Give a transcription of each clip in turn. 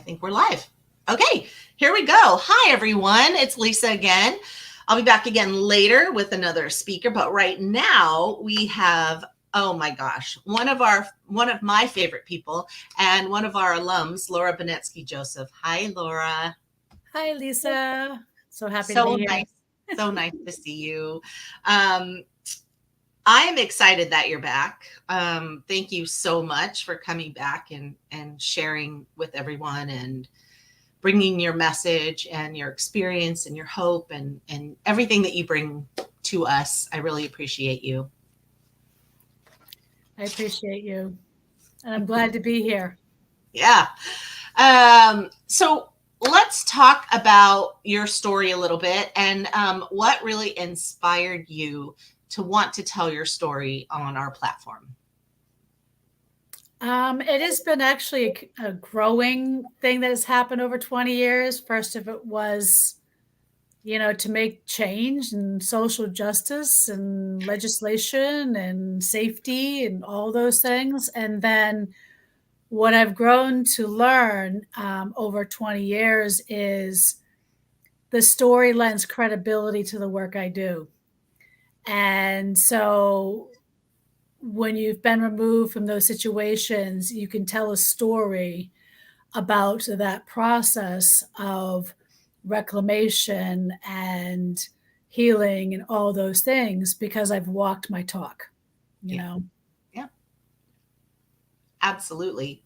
think we're live. Okay, here we go. Hi, everyone. It's Lisa again. I'll be back again later with another speaker, but right now we have, oh my gosh, one of my favorite people and one of our alums, Laura Bonetsky Joseph. Hi, Laura. Hi, Lisa. So happy to So be here. nice. So nice to see you. I am excited that you're back. Thank you so much for coming back and sharing with everyone and bringing your message and your experience and your hope and everything that you bring to us. I really appreciate you. I appreciate you. And I'm glad to be here. Yeah. So let's talk about your story a little bit and what really inspired you to want to tell your story on our platform. It has been actually a growing thing that has happened over 20 years. First of it was, to make change and social justice and legislation and safety and all those things. And then what I've grown to learn over 20 years is the story lends credibility to the work I do. And so when you've been removed from those situations, you can tell a story about that process of reclamation and healing and all those things because I've walked my talk, you know? Yeah, absolutely.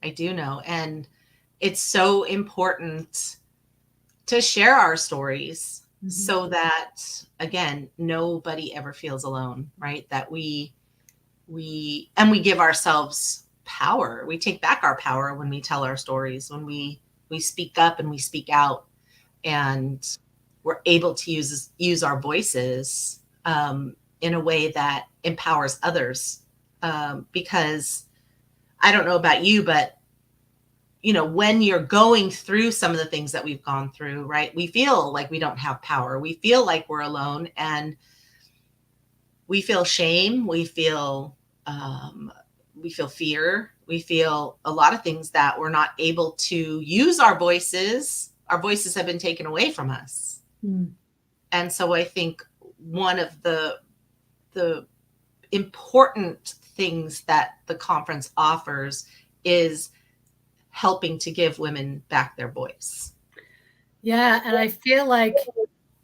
I do know. And it's so important to share our stories so that, again, nobody ever feels alone, right? That we give ourselves power. We take back our power when we tell our stories, when we speak up and we speak out, and we're able to use our voices in a way that empowers others. Because I don't know about you, but when you're going through some of the things that we've gone through, right? We feel like we don't have power. We feel like we're alone, and we feel shame. We feel fear. We feel a lot of things that we're not able to use our voices. Our voices have been taken away from us. And so I think one of the important things that the conference offers is helping to give women back their voice. Yeah. And I feel like,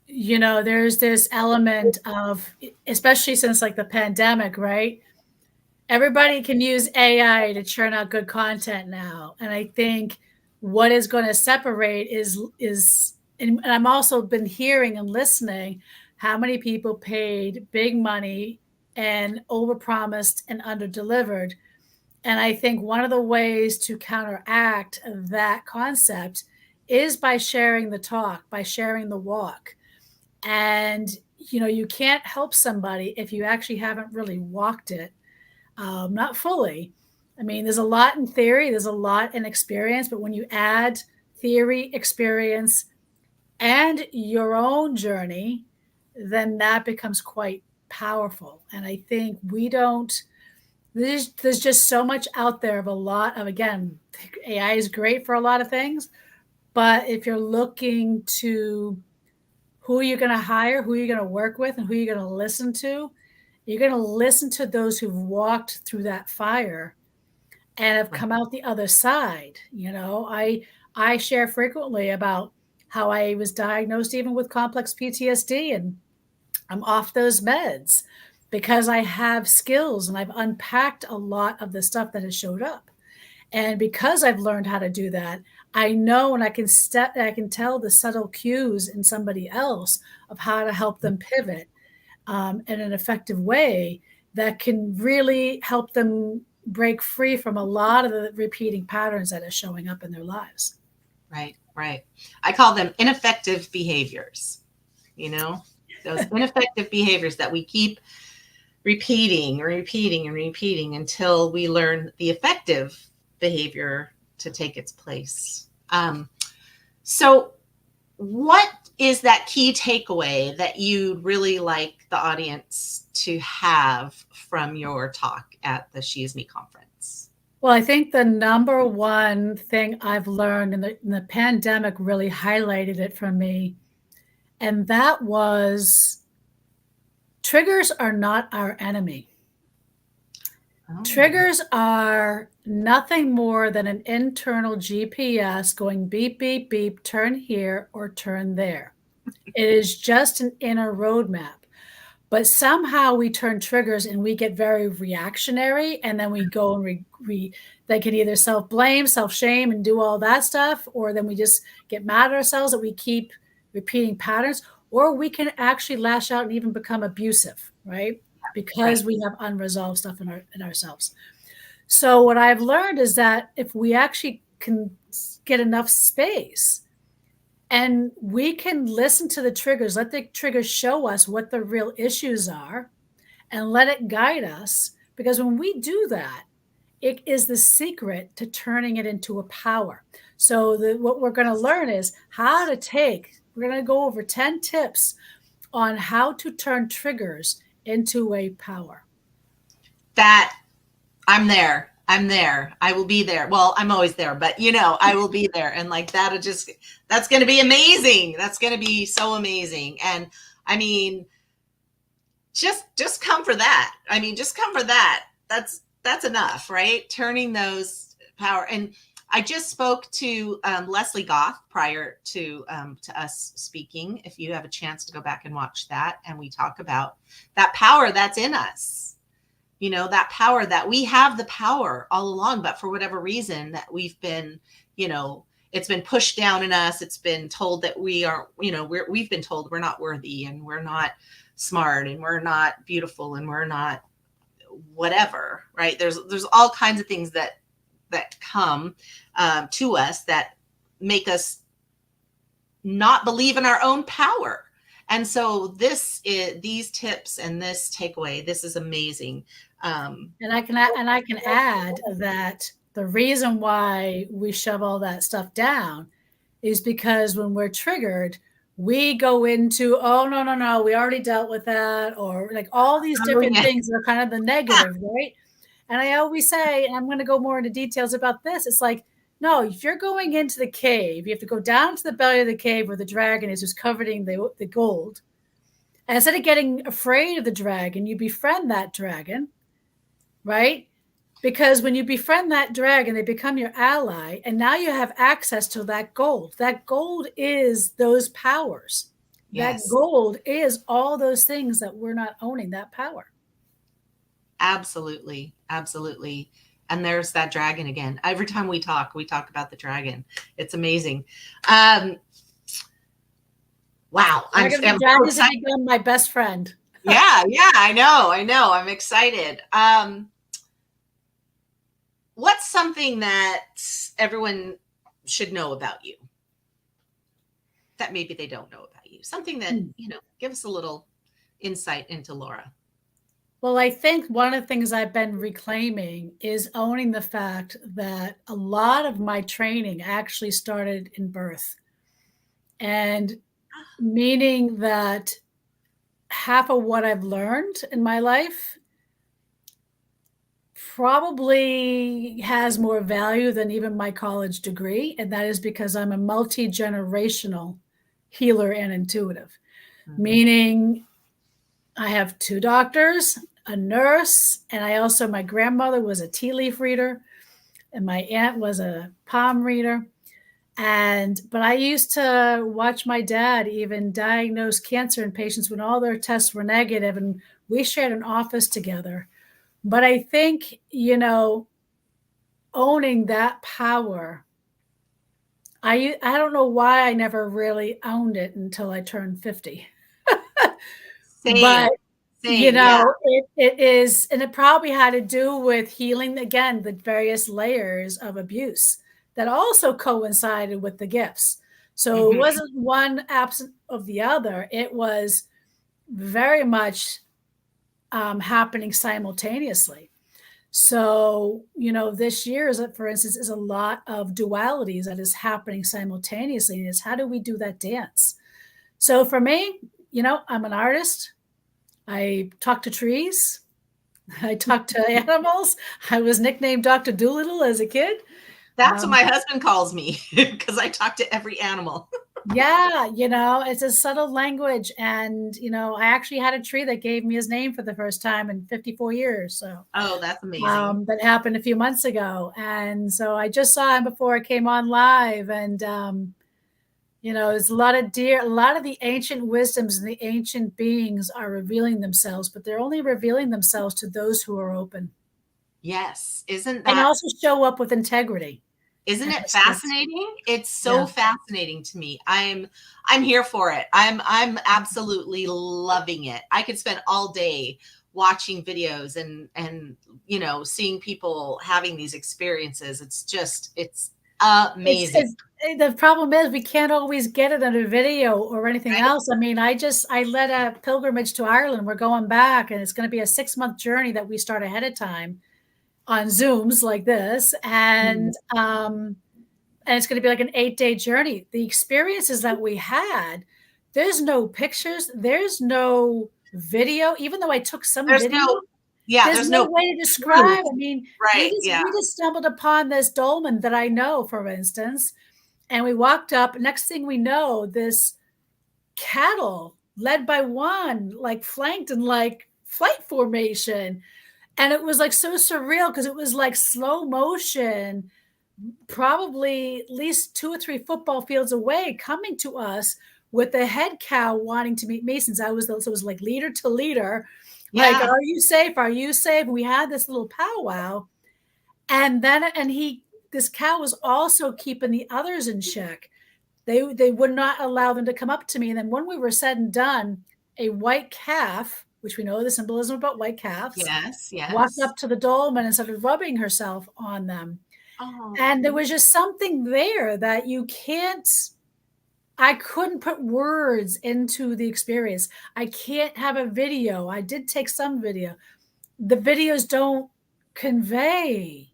there's this element of, especially since like the pandemic, right? Everybody can use AI to churn out good content now. And I think what is going to separate and I'm also been hearing and listening how many people paid big money and overpromised and underdelivered. And I think one of the ways to counteract that concept is by sharing the talk, by sharing the walk. And, you can't help somebody if you actually haven't really walked it, not fully. I mean, there's a lot in theory, there's a lot in experience, but when you add theory, experience, and your own journey, then that becomes quite powerful. And I think there's just so much out there of a lot of, again, AI is great for a lot of things, but if you're looking to who you're going to hire, who you're going to work with, and who you're going to listen to, you're going to listen to those who've walked through that fire and have come out the other side. I share frequently about how I was diagnosed even with complex PTSD, and I'm off those meds because I have skills and I've unpacked a lot of the stuff that has showed up. And because I've learned how to do that, I know and I can tell the subtle cues in somebody else of how to help them pivot in an effective way that can really help them break free from a lot of the repeating patterns that are showing up in their lives. Right. I call them ineffective behaviors, those ineffective behaviors that we keep repeating until we learn the effective behavior to take its place. So what is that key takeaway that you'd really like the audience to have from your talk at the SheisMe conference? Well, I think the number one thing I've learned, and the pandemic really highlighted it for me, and that was triggers are not our enemy. Oh, Triggers are nothing more than an internal GPS going beep, beep, beep, turn here or turn there. It is just an inner roadmap. But somehow we turn triggers and we get very reactionary, and then we go and they can either self-blame, self-shame, and do all that stuff, or then we just get mad at ourselves that we keep repeating patterns, or we can actually lash out and even become abusive, right? right. Because we have unresolved stuff in ourselves. So what I've learned is that if we actually can get enough space and we can listen to the triggers, let the triggers show us what the real issues are, and let it guide us. Because when we do that, it is the secret to turning it into a power. So what we're going to learn is we're going to go over 10 tips on how to turn triggers into a power. That I'm there. I'm there. I will be there. Well, I'm always there, but I will be there. And like that's going to be amazing. That's going to be so amazing. And I mean, just come for that. I mean, just come for that. That's enough, right? Turning those power. And I just spoke to Leslie Goff prior to us speaking. If you have a chance to go back and watch that, and we talk about that power that's in us, that power that we have the power all along, but for whatever reason that we've been, it's been pushed down in us. It's been told that we aren't, we've been told we're not worthy, and we're not smart, and we're not beautiful, and we're not whatever, right? There's all kinds of things that come to us that make us not believe in our own power. And so these tips and this takeaway, this is amazing. And I can add that the reason why we shove all that stuff down is because when we're triggered, we go into, oh, no, we already dealt with that, or like all these different things that are kind of the negative, right? And I always say, and I'm going to go more into details about this, it's like, no, if you're going into the cave, you have to go down to the belly of the cave where the dragon is, who's covering the gold. And instead of getting afraid of the dragon, you befriend that dragon, right? Because when you befriend that dragon, they become your ally, and now you have access to that gold. That gold is those powers. Yes. That gold is all those things that we're not owning, that power. Absolutely. Absolutely. And there's that dragon again. Every time we talk about the dragon. It's amazing. Wow. I'm dragon's so become my best friend. Yeah, I know. I'm excited. What's something that everyone should know about you that maybe they don't know about you? Something that, give us a little insight into Laura. Well, I think one of the things I've been reclaiming is owning the fact that a lot of my training actually started in birth. And meaning that half of what I've learned in my life probably has more value than even my college degree. And that is because I'm a multi-generational healer and intuitive, meaning I have 2 doctors, a nurse, and my grandmother was a tea leaf reader, and my aunt was a palm reader. But I used to watch my dad even diagnose cancer in patients when all their tests were negative, and we shared an office together. But I think, owning that power, I don't know why I never really owned it until I turned 50. Same. But it is, and it probably had to do with healing, again, the various layers of abuse that also coincided with the gifts. So it wasn't one absent of the other. It was very much happening simultaneously. So, this year, for instance, is a lot of dualities that is happening simultaneously. And it's how do we do that dance? So for me, I'm an artist. I talk to trees. I talk to animals. I was nicknamed Dr. Doolittle as a kid. That's what Um, my husband calls me because I talk to every animal. yeah, it's a subtle language. And, I actually had a tree that gave me his name for the first time in 54 years. So Oh, that's amazing. that happened a few months ago. And so I just saw him before I came on live. And, there's a lot of deer, a lot of the ancient wisdoms and the ancient beings are revealing themselves, but they're only revealing themselves to those who are open Yes. Isn't and that also show up with integrity Isn't and it respect. fascinating? It's Yeah. so fascinating to me. I'm here for it. I'm absolutely loving it. I could spend all day watching videos and seeing people having these experiences. It's amazing. It's the problem is we can't always get it on a video or anything Right? else. I mean, I led a pilgrimage to Ireland. We're going back, and it's going to be a 6-month journey that we start ahead of time on Zooms like this, Mhm. and it's going to be like an 8-day journey. The experiences that we had, there's no pictures, there's no video. Even though I took some There's video, no yeah, there's there's no no way to proof. describe. I mean, we Right. just Yeah. we just stumbled upon this dolmen that I know, for instance, and we walked up. Next thing we know, this cattle led by one, like flanked in like flight formation. And it was like so surreal because it was like slow motion, probably at least 2 or 3 football fields away, coming to us with the head cow wanting to meet Masons. So it was like leader to leader, like, Yeah. are you safe? Are you safe? We had this little powwow. And then, this cow was also keeping the others in check. They would not allow them to come up to me. And then when we were said and done, a white calf, which we know the symbolism about white calves, Yes. walked Yes. up to the dolmen and started rubbing herself on them. Oh, And there was just something there that I couldn't put words into the experience. I can't have a video. I did take some video. The videos don't convey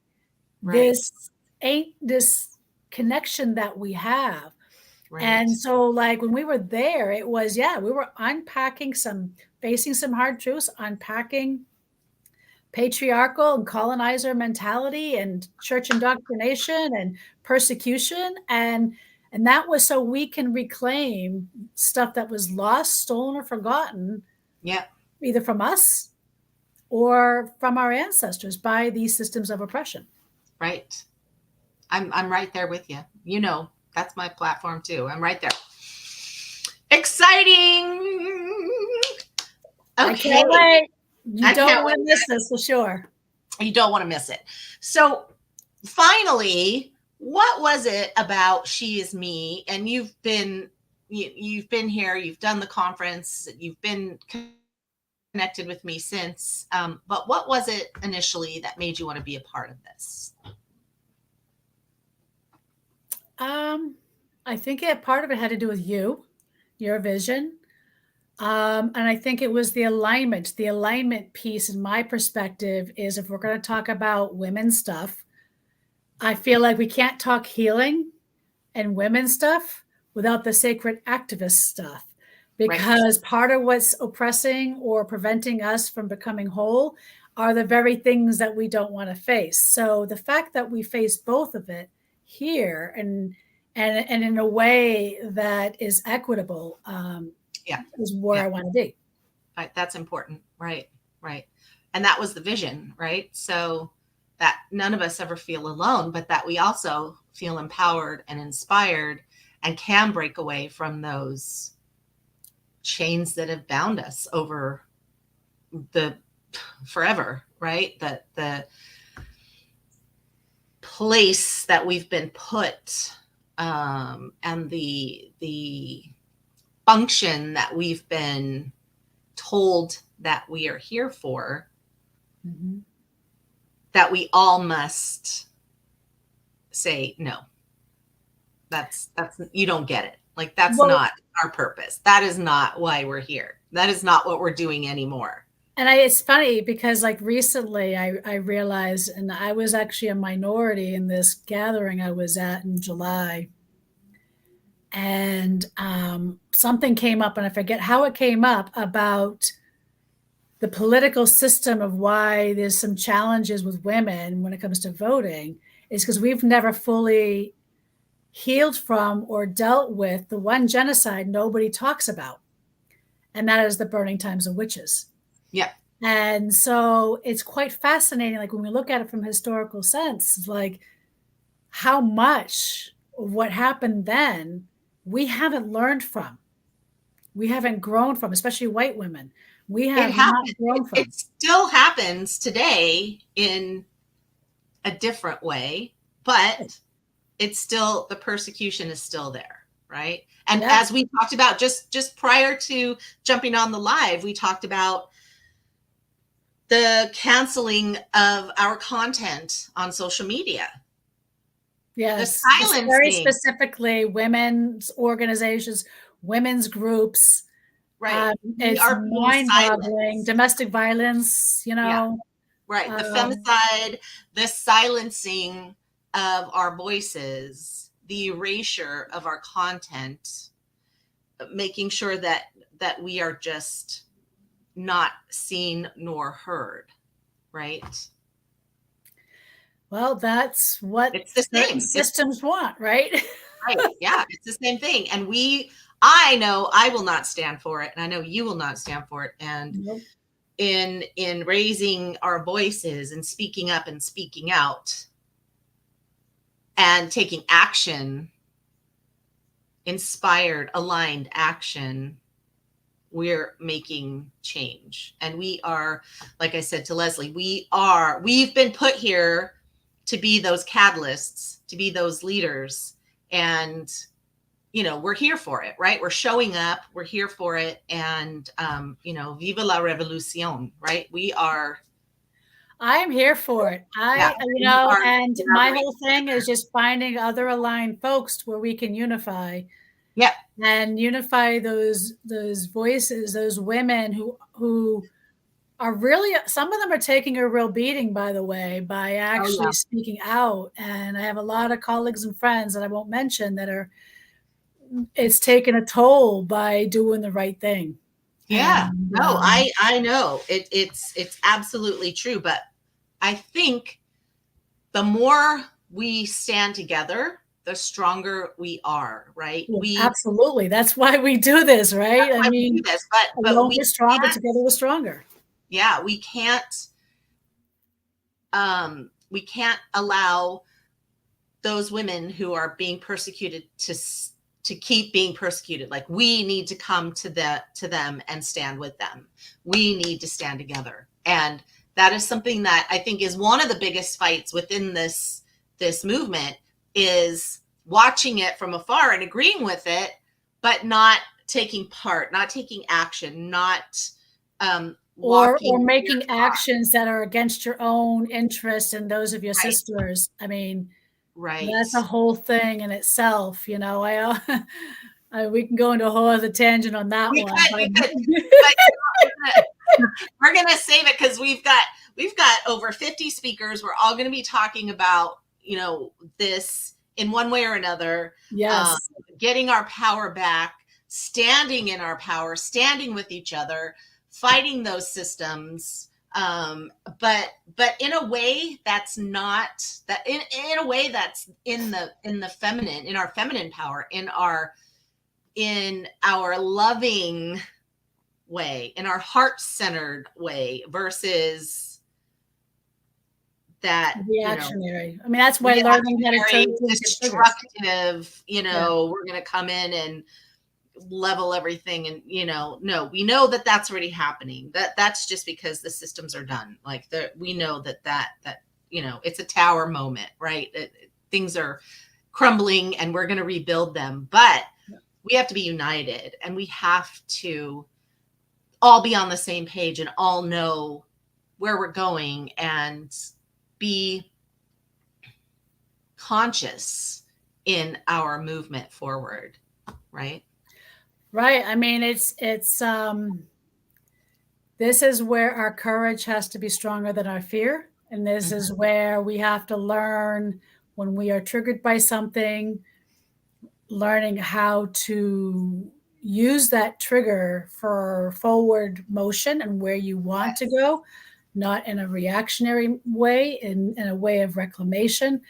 right. this ain't this connection that we have. And Right. so, like, when we were there, it was, yeah, we were facing some hard truths, unpacking patriarchal and colonizer mentality and church indoctrination and persecution. And that was so we can reclaim stuff that was lost, stolen, or forgotten, Yeah. either from us or from our ancestors by these systems of oppression. Right. I'm right there with you. That's my platform too. I'm right there. Exciting. I Okay. can't wait. You I don't can't want to wait. miss this for sure. You don't want to miss it. So finally, what was it about SheisMe? And you've been here, you've done the conference, you've been connected with me since. But what was it initially that made you want to be a part of this? I think part of it had to do with your vision. And I think it was the alignment. The alignment piece, in my perspective, is if we're going to talk about women's stuff, I feel like we can't talk healing and women's stuff without the sacred activist stuff. Right. Because part of what's oppressing or preventing us from becoming whole are the very things that we don't want to face. So the fact that we face both of it here and in a way that is equitable, Yeah. is where Yeah. I want to be. Right. That's important. Right. Right. And that was the vision, right? So that none of us ever feel alone, but that we also feel empowered and inspired and can break away from those chains that have bound us over the forever, right? The place that we've been put, and the function that we've been told that we are here for, Mhm. that we all must say no. That's you don't get it. Like that's Well, not our purpose. That is not why we're here. That is not what we're doing anymore. and it's funny because like recently I realized, and I was actually a minority in this gathering I was at in July. And something came up, and I forget how it came up about the political system of why there's some challenges with women when it comes to voting is because we've never fully healed from or dealt with the one genocide nobody talks about, and that is the burning times of witches. Yeah. And so it's quite fascinating, like when we look at it from a historical sense, like how much of what happened then we haven't learned from. We haven't grown from, especially white women. We It have not happens. grown from. It still happens today in a different way, but it's still, the persecution is still there, right? And Yeah. as we talked about just prior to jumping on the live, we talked about the canceling of our content on social media. Yes. The It's very silencing. specifically women's organizations, women's groups. Right. We It's are being mind-boggling. silenced. Domestic violence, you Yeah. know. Right. The Um, femicide, the silencing of our voices, the erasure of our content, making sure that we are just not seen nor heard, right? well, that's what It's the certain same. It's systems want, right? right. Yeah, it's the same thing. And I know I will not stand for it, and I know you will not stand for it. And Nope. in raising our voices and speaking up and speaking out and taking action, inspired, aligned action, we're making change. And we are, like I said to Leslie, we've been put here to be those catalysts, to be those leaders. And, we're here for it, right? We're showing up, we're here for it. And, viva la revolucion, right? We are, I'm here for it. yeah, we are And my gathering. whole thing is just finding other aligned folks where we can unify. Yeah. And unify those voices, those women who are really, some of them are taking a real beating, by the way, by Oh actually yeah. speaking out. And I have a lot of colleagues and friends that I won't mention that it's taken a toll by doing the right thing. Yeah. And No, I know it's absolutely true. But I think the more we stand together, the stronger we are, right? absolutely, that's why we do this, right? That's I why we do mean, this, but alone we're strong, but together we're stronger. yeah, we can't allow those women who are being persecuted to keep being persecuted. Like, we need to come to them and stand with them. We need to stand together. And that is something that I think is one of the biggest fights within this movement, is watching it from afar and agreeing with it, but not taking part, not taking action, not Or walking making actions that are against your own interests and those of your right. sisters. I mean, Right. that's a whole thing in itself, we can go into a whole other tangent on that We one. could, but we're gonna save it, because we've got over 50 speakers. We're all gonna be talking about this in one way or another. Yes. Getting our power back, standing in our power, standing with each other, fighting those systems. But in a way that's not that in a way that's in the feminine, in our feminine power, in our loving way, in our heart-centered way, versus that Reactionary. I mean, that's why learning how to reactionary, turn things get triggers. destructive, Yeah. we're going to come in and level everything. And no, we know that that's already happening. That's just because the systems are done. Like, we know that it's a tower moment, right? Things are crumbling and we're going to rebuild them. But we have to be united, and we have to all be on the same page and all know where we're going and be conscious in our movement forward, right? Right. I mean, this is where our courage has to be stronger than our fear. And this is where we have to learn, when we are triggered by something, learning how to use that trigger for forward motion and where you want to go, not in a reactionary way, in a way of reclamation,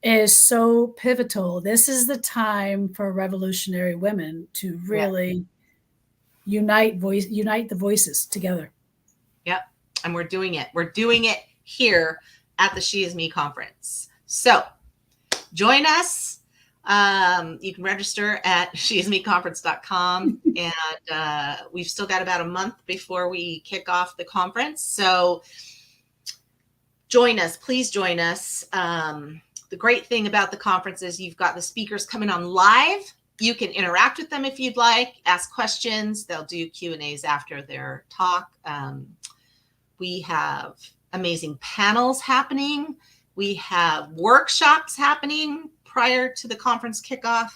is so pivotal. This is the time for revolutionary women to really unite the voices together. Yep. And we're doing it. We're doing it here at the SheisMe conference. So join us. You can register at sheismeconference.com. And we've still got about a month before we kick off the conference. So join us. Please join us. The great thing about the conference is you've got the speakers coming on live. You can interact with them if you'd like, ask questions. They'll do Q&As after their talk. We have amazing panels happening. We have workshops happening prior to the conference kickoff,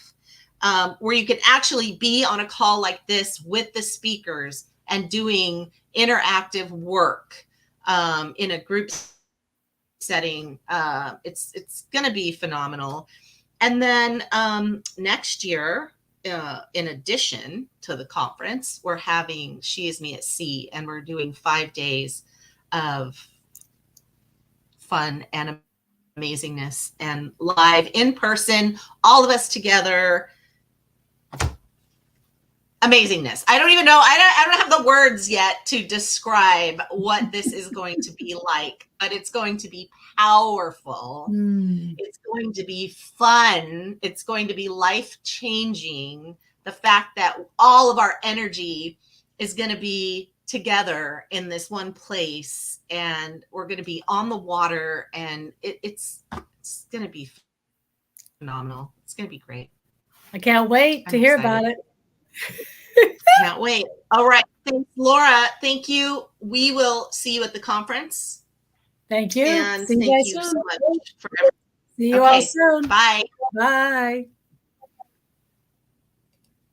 where you can actually be on a call like this with the speakers and doing interactive work in a group setting. It's going to be phenomenal. And then next year, in addition to the conference, we're having SheisMe at Sea, and we're doing 5 days of fun and amazingness and live in person, all of us together. Amazingness. I don't even know. I don't have the words yet to describe what this is going to be like, but it's going to be powerful. It's going to be fun. It's going to be life-changing. The fact that all of our energy is going to be together in this one place, and we're going to be on the water, and it's going to be phenomenal. It's going to be great. I can't wait to hear about it. Can't wait. All right. Thanks, Laura. Thank you. We will see you at the conference. Thank you. And thank you so much for everything. See you all soon. Bye. Bye.